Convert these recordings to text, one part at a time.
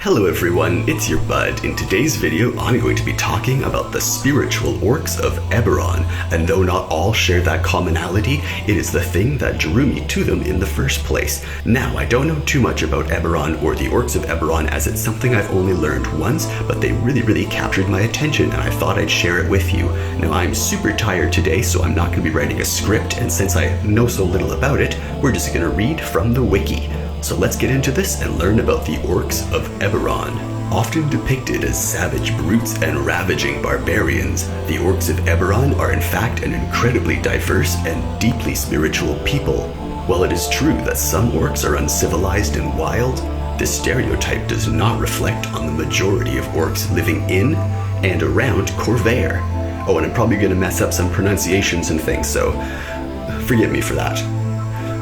Hello everyone, it's your Bud. In today's video, I'm going to be talking about the spiritual orcs of Eberron, and though not all share that commonality, it is the thing that drew me to them in the first place. Now, I don't know too much about Eberron or the orcs of Eberron, as it's something I've only learned once, but they really captured my attention and I thought I'd share it with you. Now, I'm super tired today, so I'm not going to be writing a script, and since I know so little about it, we're just going to read from the wiki. So let's get into this and learn about the orcs of Eberron. Often depicted as savage brutes and ravaging barbarians, the orcs of Eberron are in fact an incredibly diverse and deeply spiritual people. While it is true that some orcs are uncivilized and wild, this stereotype does not reflect on the majority of orcs living in and around Corvair. Oh, and I'm probably going to mess up some pronunciations and things, so forgive me for that.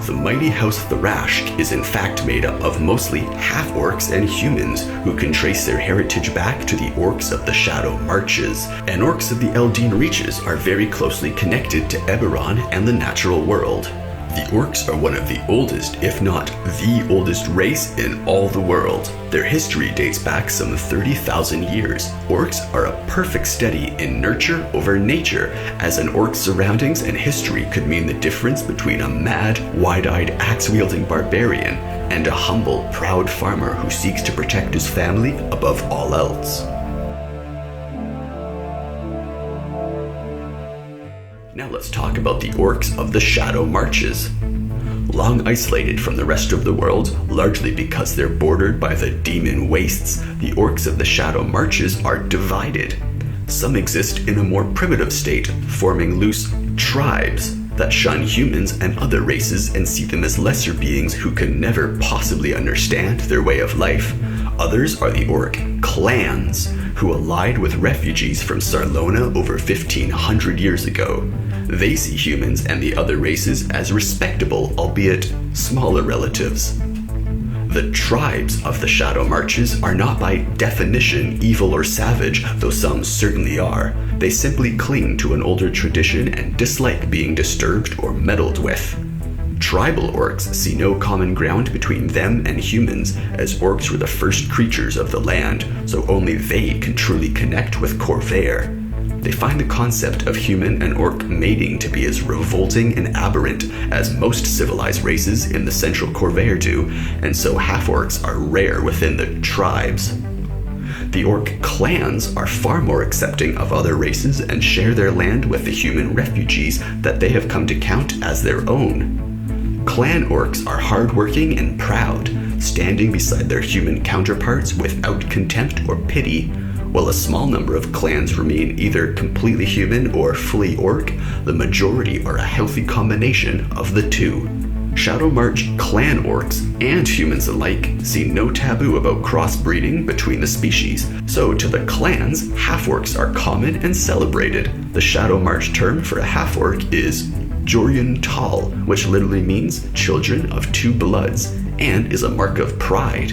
The mighty House Thrashk is in fact made up of mostly half-orcs and humans who can trace their heritage back to the orcs of the Shadow Marches, and orcs of the Eldeen reaches are very closely connected to Eberron and the natural world. The orcs are one of the oldest, if not the oldest race in all the world. Their history dates back some 30,000 years. Orcs are a perfect study in nurture over nature, as an orc's surroundings and history could mean the difference between a mad, wide-eyed, axe-wielding barbarian and a humble, proud farmer who seeks to protect his family above all else. Now let's talk about the orcs of the Shadow Marches. Long isolated from the rest of the world, largely because they're bordered by the demon wastes, the orcs of the Shadow Marches are divided. Some exist in a more primitive state, forming loose tribes that shun humans and other races and see them as lesser beings who can never possibly understand their way of life. Others are the orc clans, who allied with refugees from Sarlona over 1500 years ago. They see humans and the other races as respectable, albeit smaller relatives. The tribes of the Shadow Marches are not by definition evil or savage, though some certainly are. They simply cling to an older tradition and dislike being disturbed or meddled with. Tribal orcs see no common ground between them and humans, as orcs were the first creatures of the land, so only they can truly connect with Corvair. They find the concept of human and orc mating to be as revolting and aberrant as most civilized races in the central Corvair do, and so half-orcs are rare within the tribes. The orc clans are far more accepting of other races and share their land with the human refugees that they have come to count as their own. Clan orcs are hardworking and proud, standing beside their human counterparts without contempt or pity. While a small number of clans remain either completely human or fully orc, the majority are a healthy combination of the two. Shadow March clan orcs and humans alike see no taboo about crossbreeding between the species, so to the clans, half-orcs are common and celebrated. The Shadow March term for a half-orc is Jorian Tal, which literally means children of two bloods, and is a mark of pride.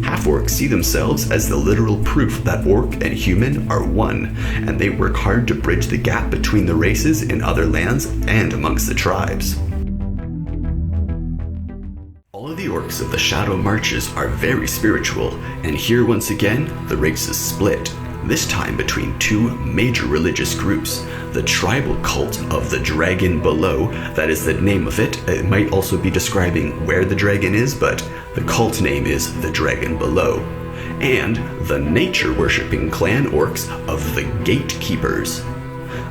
Half-orcs see themselves as the literal proof that orc and human are one, and they work hard to bridge the gap between the races in other lands and amongst the tribes. All of the orcs of the Shadow Marches are very spiritual, and here once again, the races split. This time between two major religious groups. The tribal cult of the Dragon Below, that is the name of it. It might also be describing where the dragon is, but the cult name is the Dragon Below. And the nature-worshipping clan orcs of the Gatekeepers.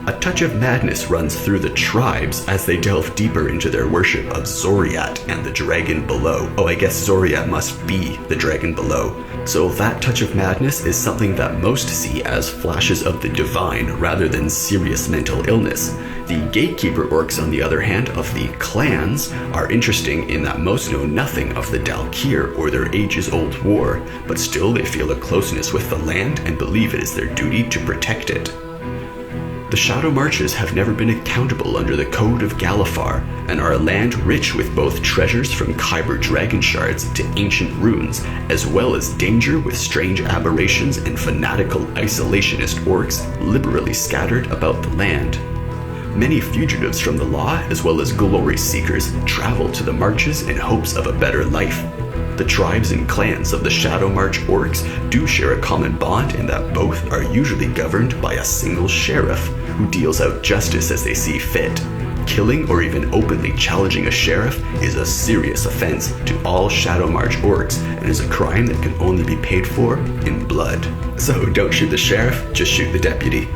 A touch of madness runs through the tribes as they delve deeper into their worship of Zoriat and the Dragon Below. Oh, I guess Zoriat must be the Dragon Below. So that touch of madness is something that most see as flashes of the divine rather than serious mental illness. The Gatekeeper orcs, on the other hand, of the clans, are interesting in that most know nothing of the Dalkir or their ages-old war, but still they feel a closeness with the land and believe it is their duty to protect it. The Shadow Marches have never been accountable under the Code of Galifar, and are a land rich with both treasures from Kyber dragon shards to ancient runes, as well as danger with strange aberrations and fanatical isolationist orcs liberally scattered about the land. Many fugitives from the law, as well as glory seekers, travel to the marches in hopes of a better life. The tribes and clans of the Shadow March orcs do share a common bond in that both are usually governed by a single sheriff who deals out justice as they see fit. Killing or even openly challenging a sheriff is a serious offense to all Shadow March orcs and is a crime that can only be paid for in blood. So don't shoot the sheriff, just shoot the deputy.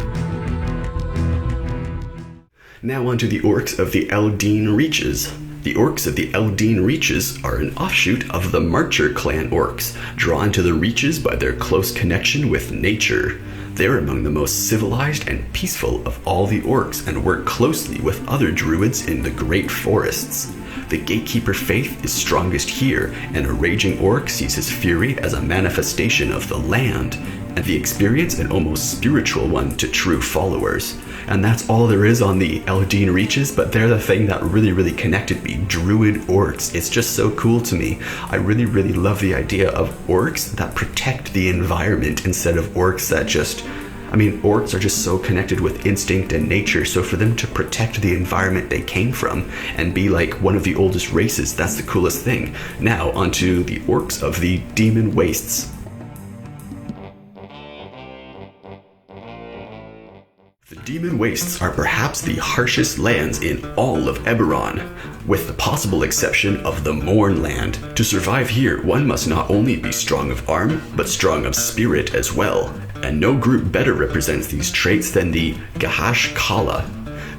Now onto the orcs of the Eldeen Reaches. The orcs of the Eldeen Reaches are an offshoot of the Marcher clan orcs, drawn to the Reaches by their close connection with nature. They're among the most civilized and peaceful of all the orcs and work closely with other druids in the great forests. The gatekeeper faith is strongest here, and a raging orc sees his fury as a manifestation of the land, and the experience an almost spiritual one to true followers. And that's all there is on the Eldeen Reaches, but they're the thing that really connected me. Druid orcs. It's just so cool to me. I really love the idea of orcs that protect the environment instead of orcs that just... orcs are just so connected with instinct and nature, so for them to protect the environment they came from and be like one of the oldest races, that's the coolest thing. Now, onto the orcs of the Demon Wastes. The Demon Wastes are perhaps the harshest lands in all of Eberron, with the possible exception of the Mournland. To survive here, one must not only be strong of arm, but strong of spirit as well, and no group better represents these traits than the Gahash Kala.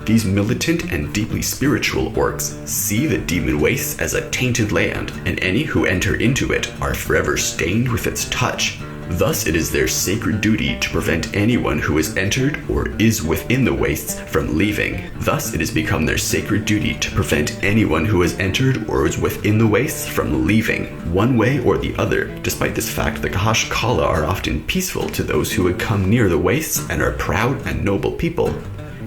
These militant and deeply spiritual orcs see the Demon Wastes as a tainted land, and any who enter into it are forever stained with its touch. Thus, it is their sacred duty to prevent anyone who has entered or is within the wastes from leaving. Thus, it has become their sacred duty to prevent anyone who has entered or is within the wastes from leaving, one way or the other. Despite this fact, the Gahash Kala are often peaceful to those who would come near the wastes and are proud and noble people.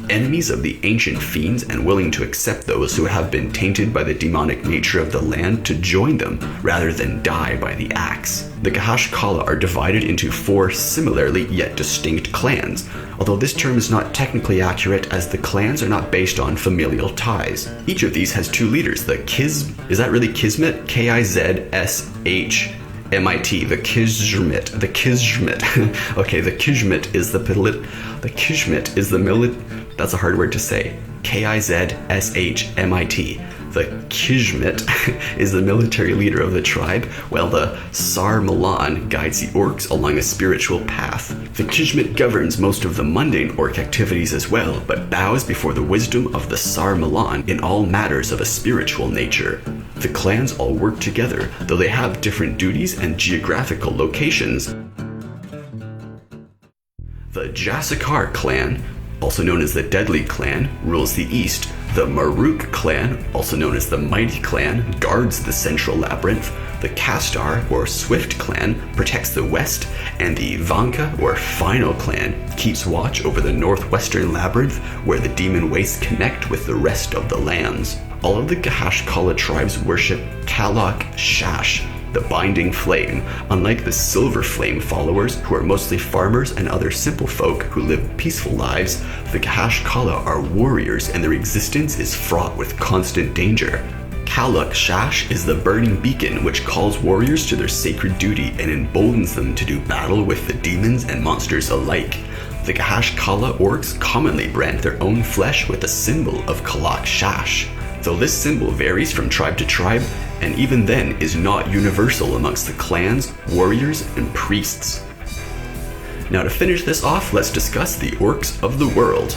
Enemies of the ancient fiends and willing to accept those who have been tainted by the demonic nature of the land to join them rather than die by the axe. The Gahash Kala are divided into 4 similarly yet distinct clans, although this term is not technically accurate as the clans are not based on familial ties. Each of these has 2 leaders, the is that really Kismet? Kizshmit, the Kizshmit. Okay, the Kizshmit is the that's a hard word to say. Kizshmit. The Kizshmit is the military leader of the tribe, while the Sar Milan guides the orcs along a spiritual path. The Kizshmit governs most of the mundane orc activities as well, but bows before the wisdom of the Sar Milan in all matters of a spiritual nature. The clans all work together, though they have different duties and geographical locations. The Jassakar clan, also known as the Deadly Clan, rules the east. The Maruk clan, also known as the Mighty Clan, guards the central labyrinth. The Kastar, or Swift clan, protects the west, and the Vanka, or Final clan, keeps watch over the northwestern labyrinth, where the Demon Wastes connect with the rest of the lands. All of the Gahash Kala tribes worship Kalak Shash, the Binding Flame. Unlike the Silver Flame followers, who are mostly farmers and other simple folk who live peaceful lives, the Gahash Kala are warriors and their existence is fraught with constant danger. Kalak Shash is the burning beacon which calls warriors to their sacred duty and emboldens them to do battle with the demons and monsters alike. The Gahash Kala orcs commonly brand their own flesh with the symbol of Kalak Shash, though this symbol varies from tribe to tribe, and even then is not universal amongst the clans, warriors, and priests. Now to finish this off, let's discuss the orcs of the world.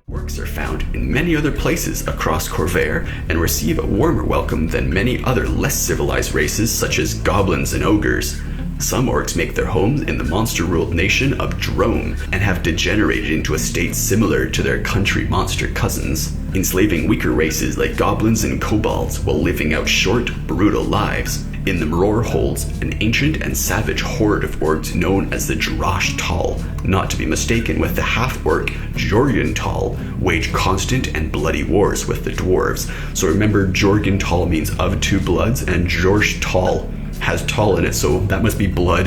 Orcs are found in many other places across Khorvaire and receive a warmer welcome than many other less civilized races such as goblins and ogres. Some orcs make their homes in the monster-ruled nation of Drome and have degenerated into a state similar to their country monster cousins, enslaving weaker races like goblins and kobolds while living out short, brutal lives. In the Mror holds an ancient and savage horde of orcs known as the Jarash Tal, not to be mistaken with the half-orc Jorgen Tal, wage constant and bloody wars with the dwarves. So remember, Jorgen Tal means of 2 bloods, and Jorsh Tal has Tal in it, so that must be blood.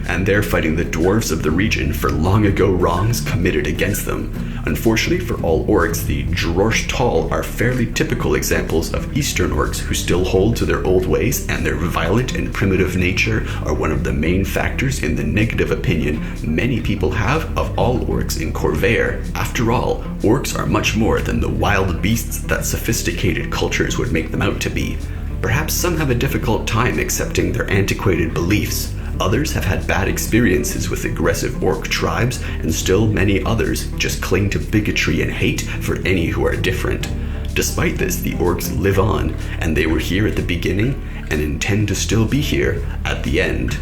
and they're fighting the dwarves of the region for long ago wrongs committed against them. Unfortunately for all orcs, the Drorshtal are fairly typical examples of Eastern orcs who still hold to their old ways, and their violent and primitive nature are one of the main factors in the negative opinion many people have of all orcs in Corvair. After all, orcs are much more than the wild beasts that sophisticated cultures would make them out to be. Perhaps some have a difficult time accepting their antiquated beliefs. Others have had bad experiences with aggressive orc tribes, and still many others just cling to bigotry and hate for any who are different. Despite this, the orcs live on, and they were here at the beginning and intend to still be here at the end.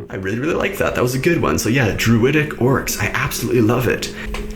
I really like that. That was a good one. So yeah, Druidic orcs. I absolutely love it.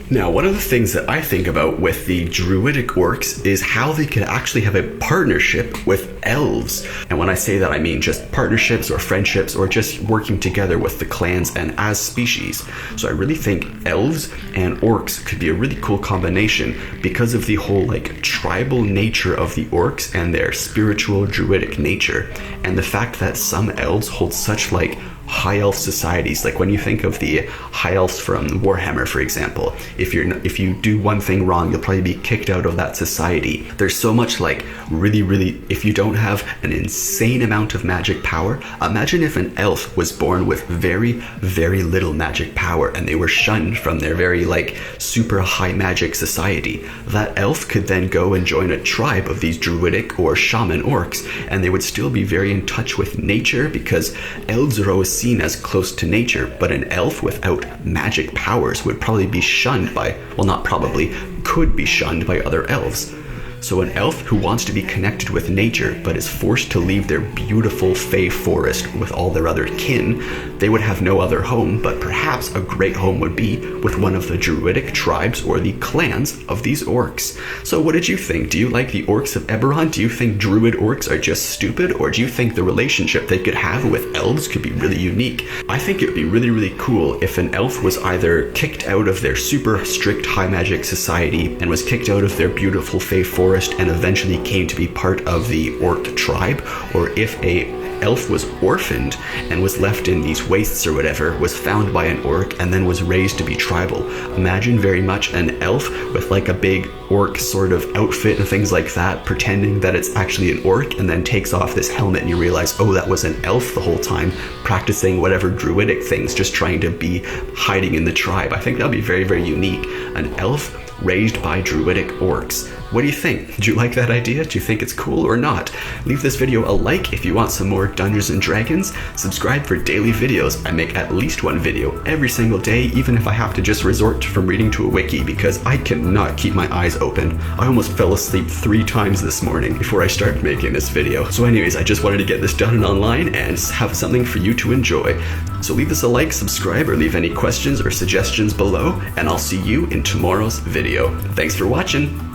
Now, one of the things that I think about with the Druidic orcs is how they could actually have a partnership with elves. And when I say that, I mean just partnerships or friendships or just working together with the clans and as species. So I really think elves and orcs could be a really cool combination because of the whole like tribal nature of the orcs and their spiritual Druidic nature. And the fact that some elves hold such like high elf societies, like when you think of the high elves from Warhammer, for example, if you do one thing wrong, you'll probably be kicked out of that society. There's so much like really, if you don't have an insane amount of magic power, imagine if an elf was born with very little magic power and they were shunned from their very like super high magic society. That elf could then go and join a tribe of these druidic or shaman orcs, and they would still be very in touch with nature because elves are always seen as close to nature, but an elf without magic powers would probably be shunned by, well, not probably, could be shunned by other elves. So an elf who wants to be connected with nature but is forced to leave their beautiful fey forest with all their other kin, they would have no other home, but perhaps a great home would be with one of the druidic tribes or the clans of these orcs. So what did you think? Do you like the orcs of Eberron? Do you think druid orcs are just stupid? Or do you think the relationship they could have with elves could be really unique? I think it would be really cool if an elf was either kicked out of their super strict high magic society and was kicked out of their beautiful fey forest and eventually came to be part of the orc tribe, or if a elf was orphaned and was left in these wastes or whatever, was found by an orc and then was raised to be tribal. Imagine very much an elf with like a big orc sort of outfit and things like that, pretending that it's actually an orc, and then takes off this helmet and you realize, oh, that was an elf the whole time, practicing whatever druidic things, just trying to be hiding in the tribe. I think that'd be very unique. An elf raised by druidic orcs. What do you think? Do you like that idea? Do you think it's cool or not? Leave this video a like if you want some more Dungeons & Dragons. Subscribe for daily videos. I make at least one video every single day, even if I have to just resort from reading to a wiki, because I cannot keep my eyes open. I almost fell asleep 3 times this morning before I started making this video. So anyways, I just wanted to get this done and online and have something for you to enjoy. So leave this a like, subscribe, or leave any questions or suggestions below, and I'll see you in tomorrow's video. Thanks for watching!